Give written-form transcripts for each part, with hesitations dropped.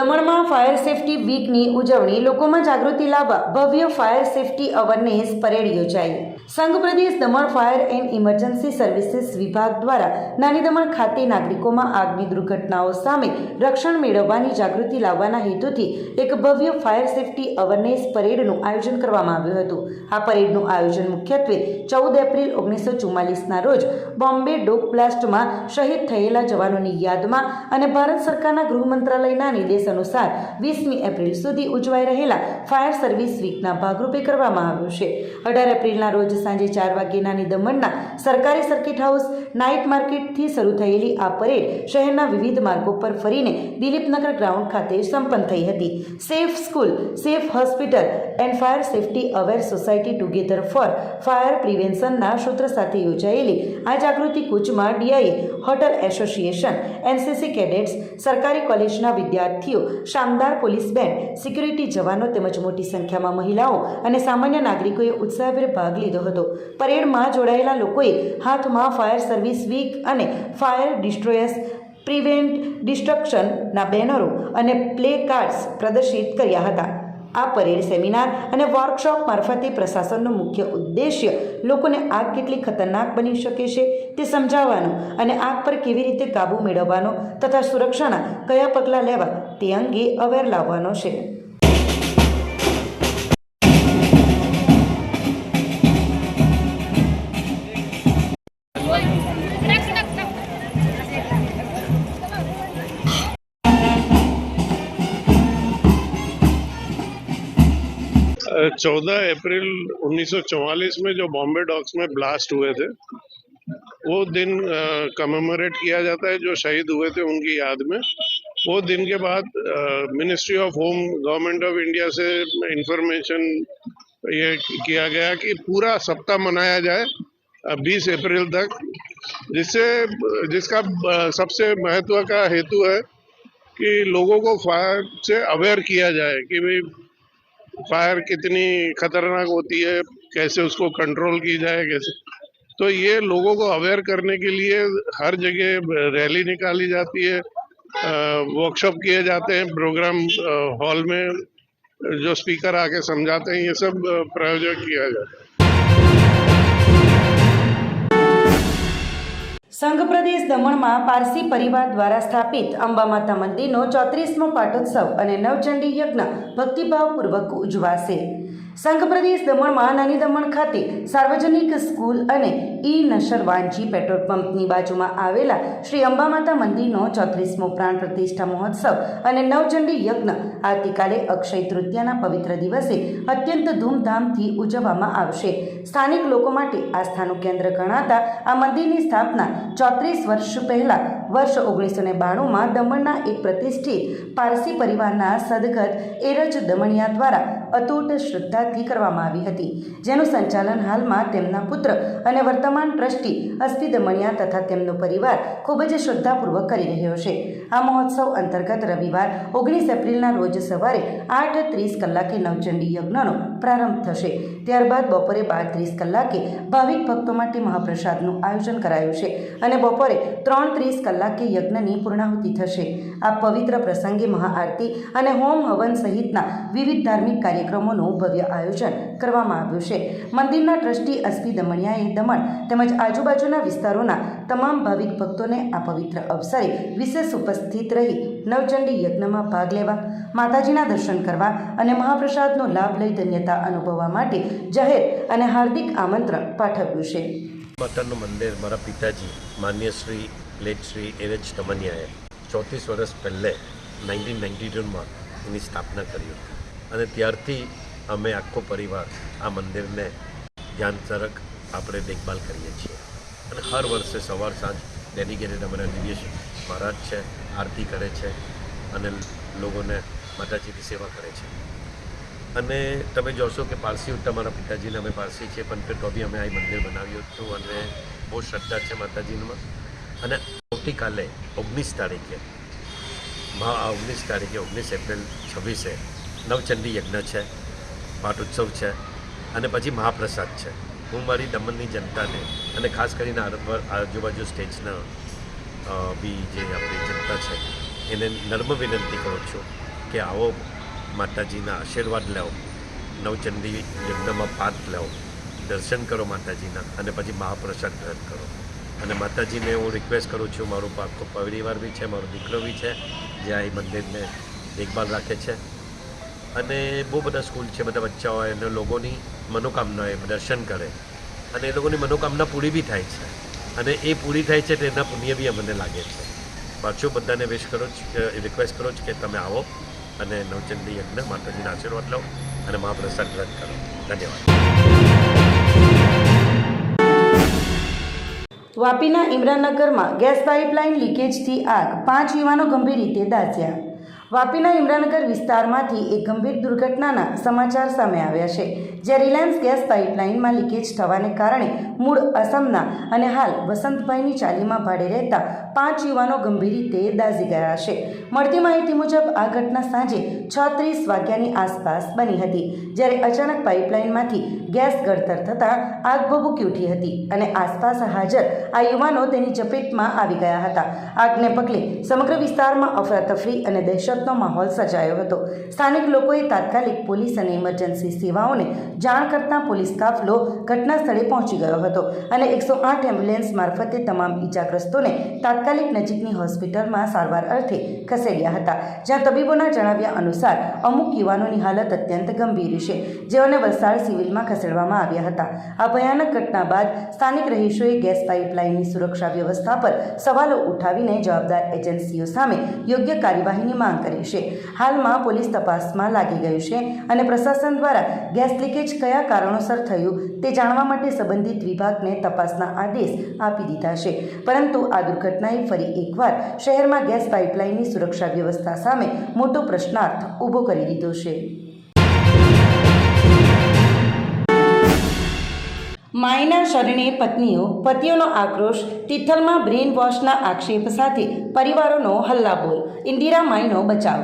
દમણમાં fire safety વીકની ઉજવણી લોકોમાં જાગૃતિ લાવવા ભવ્ય ફાયર સેફટી અવેરનેસ પરેડ યોજાઈ। સંઘ પ્રદેશ Daman fire and emergency services વિભાગ દ્વારા નાની દમણ ખાતે નાગરિકોમાં આગની દુર્ઘટનાઓ સામે રક્ષણ મેળવવાની જાગૃતિ લાવવાના હેતુથી એક ભવ્ય ફાયર સેફટી અવેરનેસ પરેડનું આયોજન કરવામાં આવ્યું હતું। આ પરેડનું આયોજન મુખ્યત્વે 14 એપ્રિલ 1944ના રોજ બોમ્બે ડોક બ્લાસ્ટમાં શહીદ થયેલા જવાનોની યાદમાં અને ભારત સરકારના ગૃહ મંત્રાલયના નિર્દેશ અનુસાર 20મી એપ્રિલ સુધી ઉજવાઈ રહેલા ફાયર સર્વિસ વીકના ભાગરૂપે કરવામાં આવ્યું છે। 18 એપ્રિલના રોજ સાંજે 4 વાગ્યે નાની દમણના સરકારી સર્કિટ હાઉસ નાઇટ માર્કેટથી શરૂ થયેલી આ પરેડ શહેરના વિવિધ માર્ગો પર ફરીને દિલીપનગર ગ્રાઉન્ડ ખાતે સંપન્ન થઈ હતી। Safe school, safe hospital and fire safety aware society together for fire પ્રિવેન્શનના સૂત્ર સાથે યોજાયેલી આ જાગૃતિ કૂચમાં DIA, hotel association, NCC cadets, સરકારી કોલેજના વિદ્યાર્થીઓ, શાનદાર પોલીસ બેન્ડ, સિક્યુરિટી જવાનો તેમજ મોટી સંખ્યામાં મહિલાઓ અને સામાન્ય નાગરિકોએ ઉત્સાહભેર ભાગ લીધો હતો। પરેડમાં જોડાયેલા લોકોએ હાથમાં ફાયર સર્વિસ વીક અને ફાયર ડિસ્ટ્રોયર્સ પ્રિવેન્ટ ડિસ્ટ્રક્શનના બેનરો અને પ્લે કાર્ડ્સ પ્રદર્શિત કર્યા હતા। આ પરેડ, સેમિનાર અને વર્કશોપ મારફતે પ્રશાસનનો મુખ્ય ઉદ્દેશ્ય લોકોને આગ કેટલી ખતરનાક બની શકે છે તે સમજાવવાનો અને આગ પર કેવી રીતે કાબૂ મેળવવાનો તથા સુરક્ષાના કયા પગલાં લેવા તે અંગે અવેર લાવવાનો છે। 14 अप्रैल 1944 में जो बॉम्बे डॉक्स में ब्लास्ट हुए थे, वो दिन कमेमोरेट किया जाता है जो शहीद हुए थे उनकी याद में। वो दिन के बाद ministry of home, government of India से इंफॉर्मेशन ये किया गया कि पूरा सप्ताह मनाया जाए 20 अप्रैल तक, जिसका सबसे महत्व का हेतु है कि लोगों को फायर से अवेयर किया जाए कि भाई फायर कितनी खतरनाक होती है, कैसे उसको कंट्रोल की जाए, कैसे। तो ये लोगों को अवेयर करने के लिए हर जगह रैली निकाली जाती है, वर्कशॉप किए जाते हैं, प्रोग्राम हॉल में जो स्पीकर आके समझाते हैं, ये सब प्रायोजन किया जाता है। સંઘ પ્રદેશ દમણમાં પારસી પરિવાર દ્વારા સ્થાપિત અંબા માતા મંદિરનો 34મો પાટોત્સવ અને નવચંડી યજ્ઞ ભક્તિભાવપૂર્વક ઉજવાશે। સંઘ પ્રદેશ દમણમાં નાની દમણ ખાતે સાર્વજનિક સ્કૂલ અને નશર વાંજી પેટ્રોલ પંપની બાજુમાં આવેલા શ્રી અંબા માતા મંદિરનો 34મો પ્રાણ પ્રતિષ્ઠા મહોત્સવ અને નવચંડી યજ્ઞ આવતીકાલે અક્ષય તૃતીયાના પવિત્ર દિવસે અત્યંત ધૂમધામથી ઉજવવામાં આવશે। સ્થાનિક લોકો માટે આસ્થાનું કેન્દ્ર ગણાતા આ મંદિરની સ્થાપના 34 વર્ષ પહેલા વર્ષ 1992માં દમણના એક પ્રતિષ્ઠિત પારસી પરિવારના સદગત એરજ દમણિયા દ્વારા અતૂટ શ્રદ્ધાથી કરવામાં આવી હતી, જેનું સંચાલન હાલમાં તેમના પુત્ર અને વર્તમાન ટ્રસ્ટી અસ્પી દમણિયા તથા તેમનો પરિવાર ખૂબ જ શ્રદ્ધાપૂર્વક કરી રહ્યો છે। આ મહોત્સવ અંતર્ગત રવિવાર 19 એપ્રિલના રોજ સવારે 8:30 કલાકે નવચંડી યજ્ઞનો પ્રારંભ થશે। ત્યારબાદ બપોરે 12:30 કલાકે ભાવિક ભક્તો માટે મહાપ્રસાદનું આયોજન કરાયું છે અને બપોરે 3:30 કલાકે યજ્ઞની પૂર્ણાહુતિ થશે। આ પવિત્ર પ્રસંગે મહાઆરતી અને હોમ હવન સહિતના વિવિધ ધાર્મિક કાર્યક્રમોનું ભવ્ય આયોજન કરવામાં આવ્યું છે। મંદિરના ટ્રસ્ટી અસ્પી દમણિયાએ દમણ તેમજ આજુબાજુના વિસ્તારોના તમામ ભાવિક ભક્તોને આ પવિત્ર અવસરે વિશેષ ઉપસ્થિત રહી નવચંડી યજ્ઞમાં ભાગ લેવા, માતાજીના દર્શન કરવા અને મહાપ્રસાદનો લાભ લઈ ધન્યતા અનુભવવા માટે જાહેર અને હાર્દિક આમંત્રણ પાઠવ્યું છે। માતાનું મંદિર મારા પિતાજી માન્ય શ્રી લેટ શ્રી એરજ દમણિયાએ 34 વર્ષ પહેલે 1992માં એની સ્થાપના કરી હતી અને ત્યારથી અમે આખો પરિવાર આ મંદિરને ધ્યાનસરક આપણે દેખભાલ કરીએ છીએ અને હર વર્ષે સવાર સાંજ ડેડિકેટેડ અમારા દિવ્યેશ મહારાજ છે, આરતી કરે છે અને લોકોને માતાજીની સેવા કરે છે। અને તમે જોશો કે પારસી તમારા પિતાજીને અમે પારસી છીએ પણ તો બી અમે આ મંદિર બનાવ્યું હતું અને બહુ શ્રદ્ધા છે માતાજીમાં। અને આવતીકાલે 19 તારીખે 19 એપ્રિલ 26 નવચંડી યજ્ઞ છે, પાટોત્સવ છે અને પછી મહાપ્રસાદ છે। હું મારી દમણની જનતાને અને ખાસ કરીને આજુબાજુ સ્ટેજના બી જે આપણી જનતા છે એને નમ્ર વિનંતી કરું છું કે આવો માતાજીના આશીર્વાદ લેવો, નવચંડી યજ્ઞમાં પાઠ લેવો, દર્શન કરો માતાજીના અને પછી મહાપ્રસાદ ગ્રહણ કરો. અને માતાજીને હું રિક્વેસ્ટ કરું છું, મારું આખો પરિવાર બી છે, મારો દીકરો બી છે જે આ મંદિરને દેખભાલ રાખે છે. અને બહુ બધા સ્કૂલ છે, બધા બચ્ચાઓ હોય અને લોકોની મનોકામના એ દર્શન કરે અને એ લોકોની મનોકામના પૂરી બી થાય છે અને એ પૂરી થાય છે તો એના પુણ્ય બી અમને લાગે છે. પાછું બધાને વિશ કરું છું, રિક્વેસ્ટ કરું છું કે તમે આવો અને નવચંડી યજ્ઞ માતાજીના આશીર્વાદ લો અને મહાપ્રસાદ ગ્રહણ કરો. ધન્યવાદ. વાપીના ઇમરાનનગરમાં ગેસ પાઇપલાઇન લીકેજથી આગ, 5 યુવાનો ગંભીર રીતે દાઝ્યા. વાપીના ઇમરાનનગર વિસ્તારમાંથી એક ગંભીર દુર્ઘટનાના સમાચાર સામે આવ્યા છે, જ્યાં રિલાયન્સ ગેસ પાઇપલાઇનમાં લીકેજ થવાને કારણે મૂળ અસમના અને હાલ વસંતભાઈની ચાલીમાં ભાડે રહેતા 5 યુવાનો ગંભીર રીતે દાઝી ગયા છે. મળતી માહિતી મુજબ આ ઘટના સાંજે 6:30 વાગ્યાની આસપાસ બની હતી, જ્યારે અચાનક પાઇપલાઇનમાંથી ગેસ ગળતર થતાં આગ ભભૂકી ઉઠી હતી અને આસપાસ હાજર આ યુવાનો તેની ચપેટમાં આવી ગયા હતા. આગને પગલે સમગ્ર વિસ્તારમાં અફરાતફરી અને દહેશતનો માહોલ સર્જાયો હતો. સ્થાનિક લોકોએ તાત્કાલિક પોલીસ અને ઇમરજન્સી સેવાઓને જાણ કરતાં પોલીસ કાફલો ઘટના સ્થળે પહોંચી ગયો હતો અને 108 એમ્બ્યુલન્સ મારફતે તમામ ઈજાગ્રસ્તોને તાત્કાલિક નજીકની હોસ્પિટલમાં સારવાર અર્થે ખસેડ્યા હતા, જ્યાં તબીબોના જણાવ્યા અનુસાર અમુક યુવાનોની હાલત અત્યંત ગંભીર છે, જેઓને વલસાડ સિવિલમાં ખસેડવામાં આવ્યા હતા. આ ભયાનક ઘટના બાદ સ્થાનિક રહીશોએ ગેસ પાઇપલાઇનની સુરક્ષા વ્યવસ્થા પર સવાલો ઉઠાવીને જવાબદાર એજન્સીઓ સામે યોગ્ય કાર્યવાહીની માંગ કરી છે. હાલમાં પોલીસ તપાસમાં લાગી ગયું છે અને પ્રશાસન દ્વારા ગેસ લીકેજ કયા કારણોસર થયું તે જાણવા માટે સંબંધિત વિભાગને તપાસના આદેશ આપી દીધા છે. પરંતુ આ દુર્ઘટનાએ ફરી એકવાર શહેરમાં ગેસ પાઇપલાઇનની સુરક્ષા વ્યવસ્થા સામે મોટો પ્રશ્નાર્થ ઊભો કરી દીધો છે. માયના શરણે પત્નીઓ, પતિઓનો આક્રોશ, તિથલમાં બ્રેન વોશના આક્ષેપ સાથે પરિવારોનો હલ્લાબોલ, ઇન્દિરા માયનો બચાવ.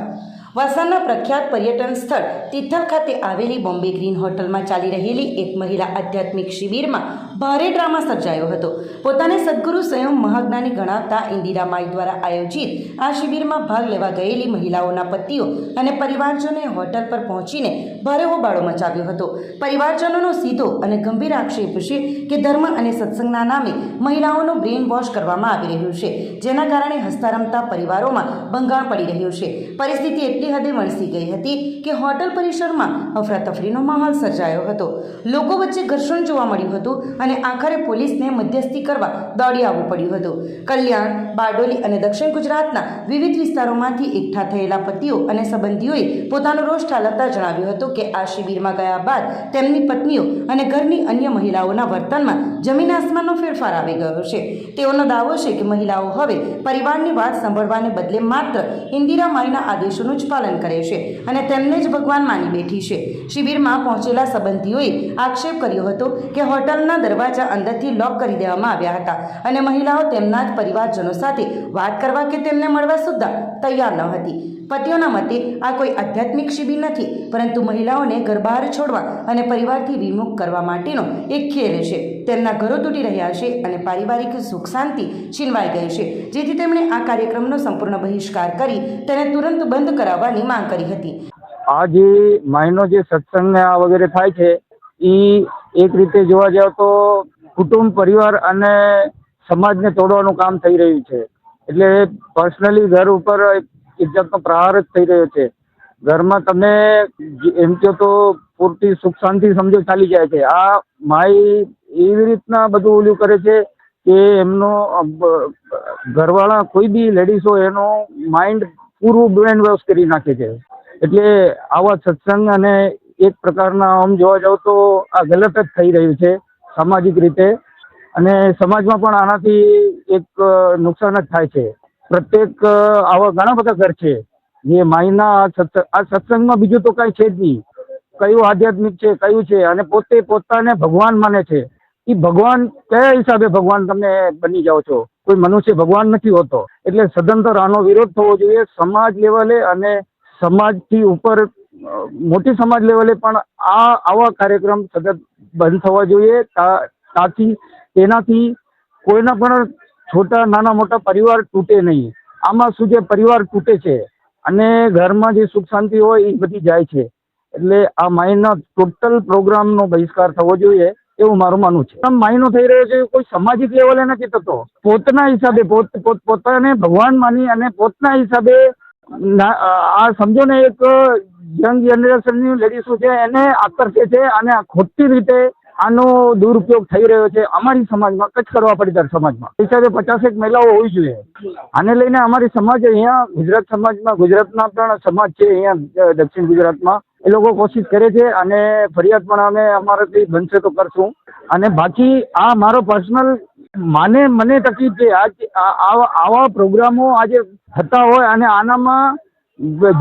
વાસણના પ્રખ્યાત પર્યટન સ્થળ તિથલ ખાતે આવેલી બોમ્બે ગ્રીન હોટલમાં ચાલી રહેલી એક મહિલા આધ્યાત્મિક શિબિરમાં ભારે ડ્રામા સર્જાયો હતો. પોતાને સદગુરુ સ્વયં મહાજ્ઞાની ગણાવતા ઇન્દિરા માઈ દ્વારા આયોજિત આ શિબિરમાં ભાગ લેવા ગયેલી મહિલાઓના પતિઓ અને પરિવારજનોએ હોટલ પર પહોંચીને ભારે હોબાળો મચાવ્યો હતો. પરિવારજનોનો સીધો અને ગંભીર આક્ષેપ છે કે ધર્મ અને સત્સંગના નામે મહિલાઓનું બ્રેન વોશ કરવામાં આવી રહ્યું છે, જેના કારણે હસતા રમતા પરિવારોમાં ભંગાણ પડી રહ્યું છે. પરિસ્થિતિ એટલી હદે વણસી ગઈ હતી કે હોટલ પરિસરમાં અફરાતફરીનો માહોલ સર્જાયો હતો. લોકો વચ્ચે ઘર્ષણ જોવા મળ્યું હતું અને આખરે પોલીસને મધ્યસ્થી કરવા દોડી આવવું પડ્યું હતું. કલ્યાણ, બારડોલી અને દક્ષિણ ગુજરાતના વિવિધ વિસ્તારોમાંથી એકઠા થયેલા પતિઓ અને સંબંધીઓએ પોતાનો રોષ ઠાલવતા જણાવ્યું હતું કે આ શિબિરમાં ગયા બાદ તેમની પત્નીઓ અને ઘરની અન્ય મહિલાઓના વર્તનમાં જમીન આસમાનનો ફેરફાર આવી ગયો છે. તેઓનો દાવો છે કે મહિલાઓ હવે પરિવારની વાત સાંભળવાને બદલે માત્ર ઇન્દિરા માઈના આદેશોનું જ પાલન કરે છે અને તેમને જ ભગવાન માની બેઠી છે. શિબિરમાં પહોંચેલા સંબંધીઓએ આક્ષેપ કર્યો હતો કે હોટલના દરવાજા અંદરથી લોક કરી દેવામાં આવ્યા હતા અને મહિલાઓ તેમના જ પરિવારજનો સાથે વાત કરવા કે તેમને મળવા સુદ્ધા તૈયાર ન હતી. પતિઓના મતે આ કોઈ આધ્યાત્મિક શિબિર નથી, પરંતુ મહિલાઓને ઘર બહાર છોડવા અને પરિવારથી વિમુખ કરવા માટેનો એક ખેલ છે. તેમના ઘરો તૂટી રહ્યા છે અને પારિવારિક સુખ શાંતિ છીનવાઈ ગઈ છે, જેથી તેમણે આ કાર્યક્રમનો સંપૂર્ણ બહિષ્કાર કરી તેને તુરંત બંધ કરાવવાની માંગ કરી હતી. આ જે માયનો જે સત્સંગ ને આ વગેરે થાય છે એ એક રીતે જોવા જાવ તો કુટુંબ, પરિવાર અને સમાજને તોડવાનું કામ થઈ રહ્યું છે. એટલે પર્સનલી ઘર ઉપર એક જાતનો પ્રહાર જ થઈ રહ્યો છે. ઘરમાં તમે એમ કહો તો પૂરતી સુખ શાંતિ સમજો ચાલી જાય છે. આ માય એવી રીતના બધું ઓલું કરે છે કે એમનો ઘરવાળા કોઈ બી લેડીઝ હોય એનો માઇન્ડ પૂરું બ્રેન વોશ કરી નાખે છે. એટલે આવા સત્સંગ અને એક પ્રકારના આમ જોવા જાવ તો આ ગલત જ થઈ રહ્યું છે સામાજિક રીતે, અને સમાજમાં પણ આનાથી એક નુકસાન જ થાય છે. પ્રત્યેક આવા ઘણા બધા ઘર છે જે માયના આ સત્સંગમાં બીજું તો કાંઈ છે જ નહીં. કયું આધ્યાત્મિક છે, કયું છે, અને પોતે પોતાને ભગવાન માને છે. એ ભગવાન કયા હિસાબે ભગવાન તમે બની જાઓ છો? કોઈ મનુષ્ય ભગવાન નથી હોતો. એટલે સદંતર આનો વિરોધ થવો જોઈએ સમાજ લેવલે, અને સમાજથી ઉપર મોટી સમાજ લેવલે પણ આવા કાર્યક્રમ સતત બંધ થવા જોઈએ. તેનાથી કોઈના પણ નાના મોટા પરિવાર તૂટે નહીં. આમાં શું છે, પરિવાર તૂટે છે અને ઘરમાં જે સુખ શાંતિ હોય એ બધી જાય છે. એટલે આ માયના ટોટલ પ્રોગ્રામનો બહિષ્કાર થવો જોઈએ એવું મારું માનવું છે. આમ માયનો થઈ રહ્યો છે કોઈ સામાજિક લેવલે નથી થતો. પોતાના હિસાબે પોતાને ભગવાન માની અને પોતાના હિસાબે આ સમજો ને એક યંગ જનરેશનની લેડીઝો છે એને આકર્ષે છે અને ખોટી રીતે આનો દુરુપયોગ થઈ રહ્યો છે અમારી સમાજમાં, કચ્છ કરવા પડીદાર સમાજમાં. હિસાબે 50 મહિલાઓ હોવી જોઈએ. આને લઈને અમારી સમાજ અહીંયા ગુજરાત સમાજમાં, ગુજરાતના પણ સમાજ છે અહીંયા દક્ષિણ ગુજરાતમાં, એ લોકો કોશિશ કરે છે અને ફરિયાદ પણ અમે અમારાથી બનશે તો કરશું. અને બાકી આ મારો પર્સનલ મને તકલીફ છે. આવા પ્રોગ્રામો આજે થતા હોય અને આનામાં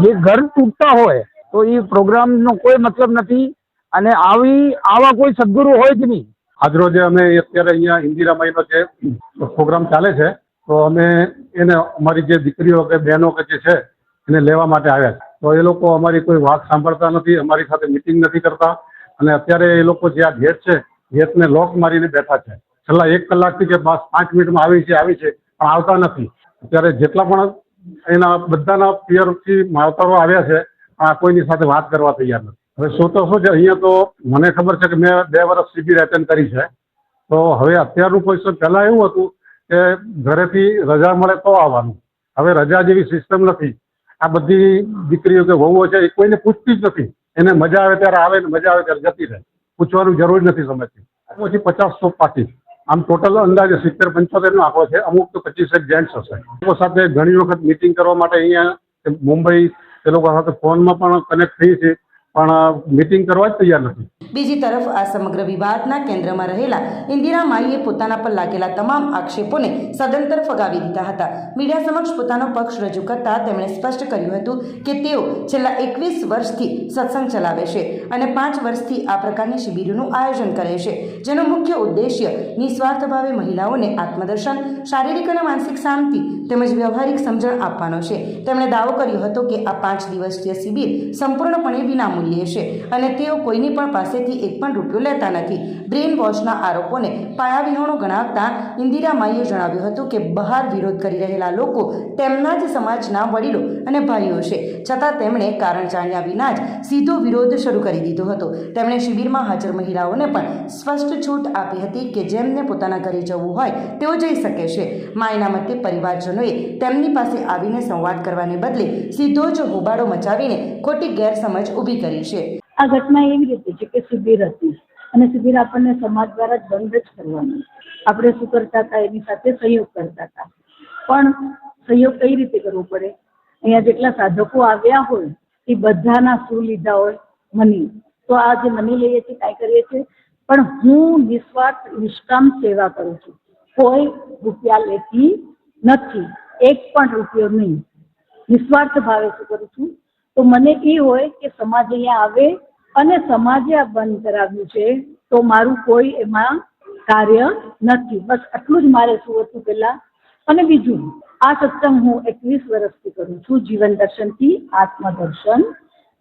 જે ઘર તૂટતા હોય તો એ પ્રોગ્રામનો કોઈ મતલબ નથી અને આવા કોઈ સદગુરુ હોય જ નહીં. આજરોજ અમે અત્યારે અહીંયા ઇન્દિરામાઈનો જે પ્રોગ્રામ ચાલે છે તો અમે એને અમારી જે દીકરીઓ કે બહેનો કે જે છે એને લેવા માટે આવ્યા છે. તો એ લોકો અમારી કોઈ વાત સાંભળતા નથી, અમારી સાથે મિટિંગ નથી કરતા અને અત્યારે એ લોકો જે આ ગેટ છે ગેટને લોક મારીને બેઠા છે. છેલ્લા 1 કલાકથી કે 5 મિનિટમાં આવી છે પણ આવતા નથી. અત્યારે જેટલા પણ એના બધાના પિયરથી માવતરો આવ્યા છે આ કોઈની સાથે વાત કરવા તૈયાર નથી. હવે શું છે અહીંયા તો મને ખબર છે કે મેં 2 વર્ષ શિબિર એટેન્ડ કરી છે. તો હવે અત્યારનું પોઝિશન પહેલાં એવું હતું કે ઘરેથી રજા મળે તો આવવાનું. હવે રજા જેવી સિસ્ટમ નથી. આ બધી દીકરીઓ કે વહુઓ છે એ કોઈને પૂછતી જ નથી. એને મજા આવે ત્યારે આવે ને મજા આવે ત્યારે જતી રહે. પૂછવાનું જરૂર નથી સમજતી. પછી 50 પાર્ટી આમ ટોટલ અંદાજે 70-75 આંકડો છે. અમુક તો 25 જેન્ટ્સ હશે. લોકો સાથે ઘણી વખત મિટિંગ કરવા માટે અહીંયા મુંબઈ એ લોકો સાથે ફોનમાં પણ કનેક્ટ થઈ છે પણ મિટિંગ કરવા જ તૈયાર નથી. બીજી તરફ આ સમગ્ર વિવાદના કેન્દ્રમાં રહેલા ઇન્દિરા માઈએ પોતાના પર લાગેલા તમામ આક્ષેપોને સદંતર ફગાવી દીધા હતા. મીડિયા સમક્ષ પોતાનો પક્ષ રજૂ કરતા તેમણે સ્પષ્ટ કર્યું હતું કે તેઓ છેલ્લા 21 વર્ષથી સત્સંગ ચલાવે છે અને 5 વર્ષથી આ પ્રકારની શિબિરોનું આયોજન કરે છે, જેનો મુખ્ય ઉદ્દેશ્ય નિસ્વાર્થ ભાવે મહિલાઓને આત્મદર્શન, શારીરિક અને માનસિક શાંતિ તેમજ વ્યવહારિક સમજણ આપવાનો છે. તેમણે દાવો કર્યો હતો કે આ 5 દિવસીય શિબિર સંપૂર્ણપણે વિનામૂલ્યે છે અને તેઓ કોઈની પણ પાસેથી એક પણ રૂપિયો લેતા નથી. બ્રેન વોશના આરોપોને પાયાવિહોણો ગણાવતા ઇન્દિરા માઈએ જણાવ્યું હતું કે બહાર વિરોધ કરી રહેલા લોકો તેમના જ સમાજના વડીલો અને ભાઈઓ છે, છતાં તેમણે કારણ જાણ્યા વિના જ સીધો વિરોધ શરૂ કરી દીધો હતો. તેમણે શિબિરમાં હાજર મહિલાઓને પણ સ્પષ્ટ છૂટ આપી હતી કે જેમને પોતાના ઘરે જવું હોય તેઓ જઈ શકે છે. માયના મતે પરિવારજનોએ તેમની પાસે આવીને સંવાદ કરવાને બદલે સીધો જ હોબાળો મચાવીને ખોટી ગેરસમજ ઊભી કરી છે. આ ઘટના એવી રીતે છે કે શિબિર હતી અને શિબિર આપણને સમાજ દ્વારા જ બંધ જ કરવાનું. આપણે શું કરતા હતા એની સાથે સહયોગ કરતા હતા. પણ સહયોગ કઈ રીતે કરવો પડે? અહીંયા જેટલા સાધકો આવ્યા હોય એ બધાના શું લીધા હોય? મની. તો આ જે મની લઈએ છીએ કાંઈ કરીએ છીએ પણ હું નિસ્વાર્થ નિષ્કામ સેવા કરું છું. કોઈ રૂપિયા લેતી નથી, 1 પણ રૂપિયો નહીં. નિસ્વાર્થ ભાવે શું કરું છું? તો મને એ હોય કે સમાજ અહીંયા આવે અને સમાજે આ બંધ કરાવ્યું છે તો મારું કોઈ એમાં કાર્ય નથી. બસ આટલું જ મારે શું હતું પહેલા. અને બીજું, આ સત્સંગ હું 21 વર્ષથી કરું છું, જીવન દર્શનથી આત્મદર્શન,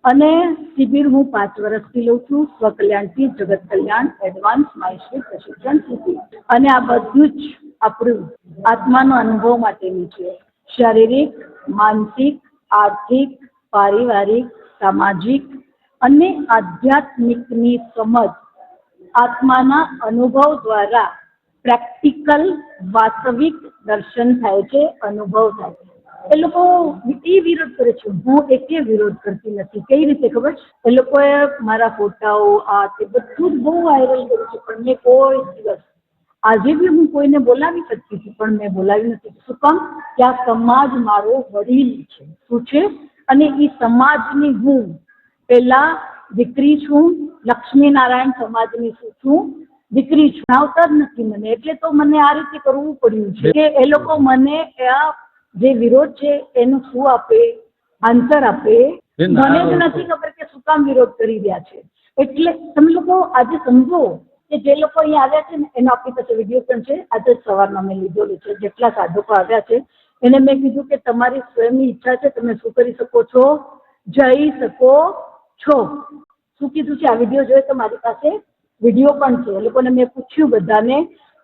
અને શિબિર હું 5 વર્ષથી લઉં છું, સ્વકલ્યાણથી જગત કલ્યાણ એડવાન્સ માહેશ્વરી પ્રશિક્ષણ શિબિર. અને આ બધું જ આપણું આત્માનો અનુભવ માટેનું છે. શારીરિક, માનસિક, આર્થિક, પારિવારિક, સામાજિક અને આધ્યાત્મિકની સમજ આત્માના અનુભવ દ્વારા પ્રેક્ટિકલ વાસ્તવિક દર્શન થાય છે, અનુભવ થાય છે. એ લોકો એ વિરોધ કરે છે, હું એકે વિરોધ કરતી નથી. કઈ રીતે ખબર? એ લોકોએ મારા ફોટાઓ આ તે બધું જ બહુ વાયરલ કર્યું છે પણ મેં કોઈ દિવસ, આજે બી હું કોઈને બોલાવી શકતી હતી પણ મેં બોલાવી નથી. શું કામ? કે આ સમાજ મારો વડીલ છે. શું છે? અને એ સમાજની હું પેલા દીકરી છું, લક્ષ્મીનારાયણ સમાજની છું, દીકરી છું. આવતા જ નથી મને, એટલે તો મને આ રીતે કરવું પડ્યું છે કે એ લોકો મને આ જે વિરોધ છે એનું શું આપે, આન્સર આપે. મને જ નથી ખબર કે શું કામ વિરોધ કરી રહ્યા છે. એટલે તમે લોકો આજે સમજો કે જે લોકો અહીંયા આવ્યા છે ને એનો આપણી પાસે વિડીયો પણ છે. આજે સવારમાં મેં લીધેલું છે. જેટલા સાધકો આવ્યા છે એને મેં કીધું કે તમારી સ્વયંની ઈચ્છા છે, તમે શું કરી શકો છો? જઈ શકો છો. શું કીધું છે? આ વિડીયો જોઈએ તો મારી પાસે વિડીયો પણ છે. એ લોકોને મેં પૂછ્યું બધાને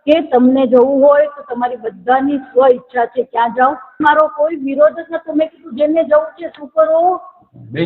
કે તમને જવું હોય તો તમારી બધાની સ્વ ઈચ્છા છે ક્યાં જાઓ, મારો કોઈ વિરોધ જ નતો. મેં કીધું જેને જવું છે શું કરો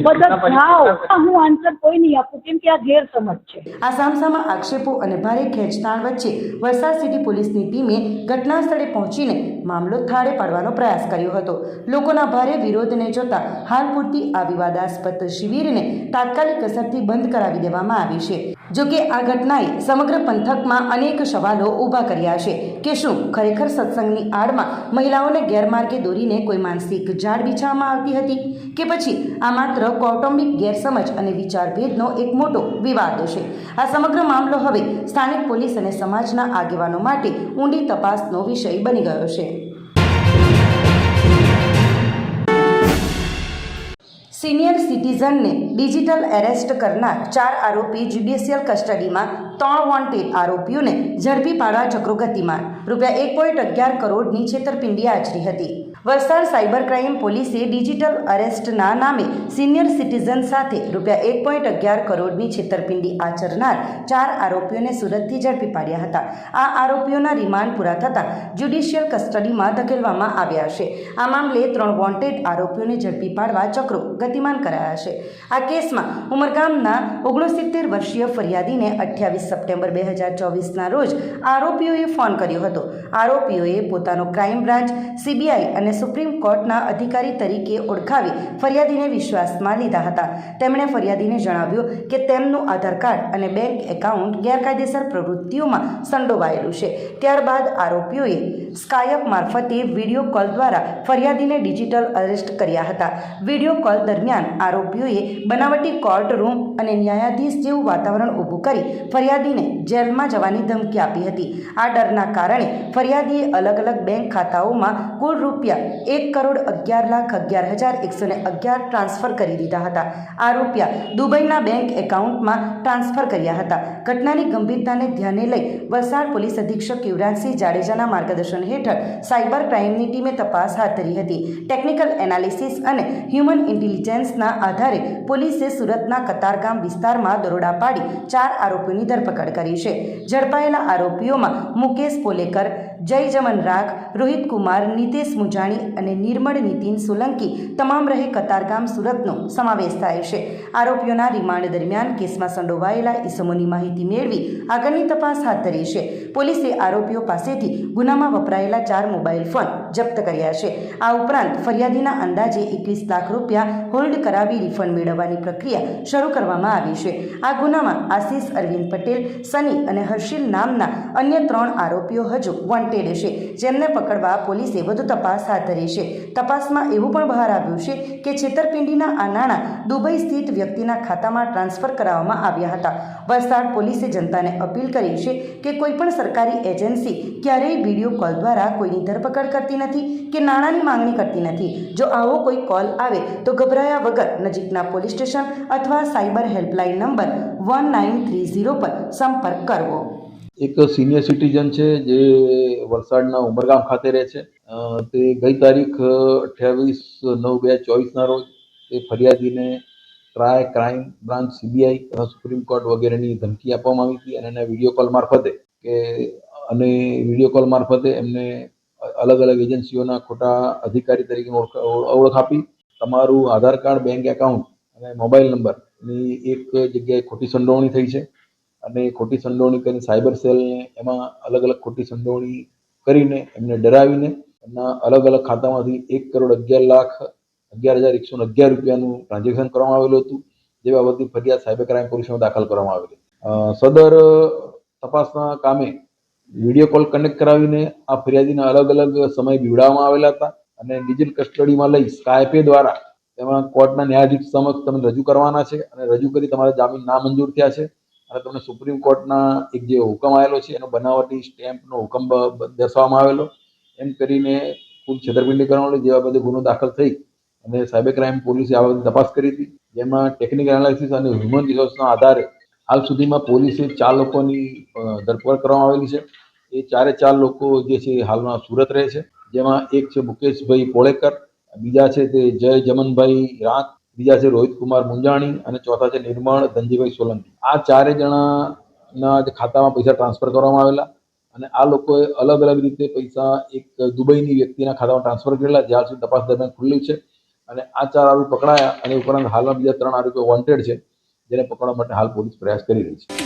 બધા જાઓ. હું આન્સર કોઈ નહીં આપું કેમ કે આ ગેરસમજ છે. આ સામસામા આક્ષેપો અને ભારે ખેંચતાણ વચ્ચે વલસાડ સિટી પોલીસની ટીમે ઘટના સ્થળે પહોંચીને મામલો થાળે પાડવાનો પ્રયાસ કર્યો હતો. લોકોના ભારે વિરોધને જોતા હાલ પૂરતી આ વિવાદાસ્પદ શિબિરને તાત્કાલિક અસરથી બંધ કરાવી દેવામાં આવી છે. જોકે આ ઘટનાએ સમગ્ર પંથકમાં અનેક સવાલો ઊભા કર્યા છે કે શું ખરેખર સત્સંગની આડમાં મહિલાઓને ગેરમાર્ગે દોરીને કોઈ માનસિક જાળ બિછાવવામાં આવતી હતી કે પછી આ માત્ર કૌટુંબિક ગેરસમજ અને વિચારભેદનો એક મોટો વિવાદ છે. આ સમગ્ર મામલો હવે સ્થાનિક પોલીસ અને સમાજના આગેવાનો માટે ઊંડી તપાસનો વિષય બની ગયો છે. સિનિયર સિટીઝનને ડિજિટલ એરેસ્ટ કરનાર 4 આરોપી જ્યુડિશિયલ કસ્ટડીમાં, 3 વોન્ટેડ આરોપીઓને ઝડપી પાડવા ચક્રો ગતિમાન. ₹1.11 કરોડની છેતરપિંડી આચરી હતી. વલસાડ સાયબર ક્રાઇમ પોલીસે ડિજિટલ અરેસ્ટના નામે સિનિયર સિટીઝન સાથે ₹1.11 કરોડની છેતરપિંડી આચરનાર 4 આરોપીઓને સુરતથી ઝડપી પાડ્યા હતા. આ આરોપીઓના રિમાન્ડ પૂરા થતાં જ્યુડિશિયલ કસ્ટડીમાં ધકેલવામાં આવ્યા છે. આ મામલે 3 વોન્ટેડ આરોપીઓને ઝડપી પાડવા ચક્રો ગતિમાન કરાયા છે. આ કેસમાં ઉમરગામના 69 વર્ષીય ફરિયાદીને 28 સપ્ટેમ્બર 2024ના રોજ આરોપીઓએ ફોન કર્યો હતો. આરોપીઓએ પોતાનો ક્રાઇમ બ્રાન્ચ, સીબીઆઈ અને સુપ્રીમ કોર્ટના અધિકારી તરીકે ઓળખાવી ફરિયાદીને વિશ્વાસમાં લીધા હતા. તેમણે ફરિયાદીને જણાવ્યું કે તેમનું આધાર કાર્ડ અને બેંક એકાઉન્ટ ગેરકાયદેસર પ્રવૃત્તિઓમાં સંડોવાયેલું છે. ત્યારબાદ આરોપીઓએ સ્કાયપ મારફતે વિડીયો કોલ દ્વારા ફરિયાદીને ડિજિટલ અરેસ્ટ કર્યા હતા. વિડીયો કોલ દરમિયાન આરોપીઓએ બનાવટી કોર્ટ રૂમ અને ન્યાયાધીશ જેવું વાતાવરણ ઊભું કરી ફરિયાદીને જેલમાં જવાની ધમકી આપી હતી. આ ડરના કારણે ફરિયાદીએ અલગ અલગ બેંક ખાતાઓમાં કુલ ₹1,11,11,111 ટ્રાન્સફર કરી દીધા હતા. આ રૂપિયા દુબઈના બેંક એકાઉન્ટમાં ટ્રાન્સફર કર્યા હતા. ઘટનાની ગંભીરતાને ધ્યાને લઈ વલસાડ પોલીસ અધિક્ષક યુવરાજસિંહ જાડેજાના માર્ગદર્શન હેઠળ સાયબર ક્રાઇમની ટીમે તપાસ હાથ ધરી હતી. ટેકનિકલ એનાલિસિસ અને હ્યુમન ઇન્ટેલિજન્સના આધારે પોલીસે સુરતના કતારગામ વિસ્તારમાં દરોડા પાડી 4 આરોપીઓની ધરપકડ કરી છે. ઝડપાયેલા આરોપીઓમાં મુકેશ પોલેકર, જય જમન રાખ, રોહિત કુમાર, નિતેશ મુજાણી અને નિર્મળ નીતિન સોલંકી તમામ રહે કતારગામ, સુરતનો સમાવેશ થાય છે. આરોપીઓના રિમાન્ડ દરમિયાન કેસમાં સંડોવાયેલા ઇસમોની માહિતી મેળવી આગળની તપાસ હાથ ધરી છે. પોલીસે આરોપીઓ પાસેથી ગુનામાં વપરાયેલા 4 મોબાઈલ ફોન જપ્ત કર્યા છે. આ ઉપરાંત ફરિયાદીના અંદાજે 21 લાખ રૂપિયા હોલ્ડ કરાવી રિફંડ મેળવવાની પ્રક્રિયા શરૂ કરવામાં આવી છે. આ ગુનામાં આશીષ અરવિંદ પટેલ, સની અને હર્ષિલ નામના અન્ય 3 આરોપીઓ હજુ વોન્ટેડ છે, જેમને પકડવા પોલીસે વધુ તપાસ હાથ ધરી છે. તપાસમાં એવું પણ બહાર આવ્યું છે કે છેતરપિંડીના આ નાણાં દુબઈ સ્થિત વ્યક્તિના ખાતામાં ટ્રાન્સફર કરાવવામાં આવ્યા હતા. વલસાડ પોલીસે જનતાને અપીલ કરી છે કે કોઈપણ સરકારી એજન્સી ક્યારેય વિડીયો કોલ દ્વારા કોઈની ધરપકડ કરતી નથી કે નાણાંની માંગણી કરતી નથી. જો આવો કોઈ કોલ આવે તો ગભરાયા વગર નજીકના પોલીસ સ્ટેશન અથવા સાયબર હેલ્પલાઇન નંબર 1930 પર સંપર્ક કરવો. એક સિનિયર સિટીઝન છે જે વલસાડના ઉમરગામ ખાતે રહે છે. તે ગઈ તારીખ 28/9/2024ના રોજ તે ફરિયાદીને ટ્રાય ક્રાઇમ બ્રાન્ચ, સીબીઆઈ તથા સુપ્રીમ કોર્ટ વગેરેની ધમકી આપવામાં આવી હતી અને એને વિડીયો કોલ મારફતે એમને અલગ અલગ એજન્સીઓના ખોટા અધિકારી તરીકે ઓળખ આપી તમારું આધાર કાર્ડ, બેંક એકાઉન્ટ અને મોબાઈલ નંબરની એક જગ્યાએ ખોટી સંડોવણી થઈ છે અને ખોટી સંડોવણી કરીને સાયબર સેલને એમાં અલગ અલગ ખોટી સંડોવણી કરીને એમને ડરાવીને એમના અલગ અલગ ખાતામાંથી ₹1,11,11,111 રૂપિયાનું ટ્રાન્ઝેક્શન કરવામાં આવેલું હતું. જે બાબતની ફરિયાદ સાયબર ક્રાઇમ પોલીસમાં દાખલ કરવામાં આવેલી. સદર તપાસના કામે વિડીયો કોલ કનેક્ટ કરાવીને આ ફરિયાદીના અલગ અલગ સમય બીવડાવવામાં આવેલા હતા અને ડિજિટલ કસ્ટડીમાં લઈ સ્કાયપે દ્વારા તેમાં કોર્ટના ન્યાયાધીશ સમક્ષ તમે રજૂ કરવાના છે અને રજૂ કરી તમારા જામીન નામંજૂર થયા છે અને તમને સુપ્રીમ કોર્ટના એક જે હુકમ આવેલો છે એનો બનાવટી સ્ટેમ્પનો હુકમ દર્શાવવામાં આવેલો. એમ કરીને ખૂબ છેતરપિંડી કરવામાં જે બાબતે ગુનો દાખલ થઈ અને સાયબર ક્રાઇમ પોલીસે આ બાબતે તપાસ કરી હતી. જેમાં ટેકનિકલ એનાલિસિસ અને હ્યુમન રિસોર્સના આધારે હાલ સુધીમાં પોલીસે 4 લોકોની ધરપકડ કરવામાં આવેલી છે. એ 4 લોકો જે છે હાલમાં સુરત રહે છે. જેમાં એક છે મુકેશભાઈ પોળેકર, બીજા છે તે જય જમનભાઈ રાખ, બીજા છે રોહિત કુમાર મુંજાણી અને ચોથા છે નિર્મળ ધનજીભાઈ સોલંકી. આ 4 જણાના ખાતામાં પૈસા ટ્રાન્સફર કરવામાં આવેલા અને આ લોકોએ અલગ અલગ રીતે પૈસા એક દુબઈની વ્યક્તિના ખાતામાં ટ્રાન્સફર કરેલા, જે હાલ સુધી તપાસ દરમિયાન ખુલ્લી છે. અને આ 4 આરોપી પકડાયા અને ઉપરાંત હાલમાં બીજા 3 આરોપીઓ વોન્ટેડ છે, જેને પકડવા માટે હાલ પોલીસ પ્રયાસ કરી રહી છે.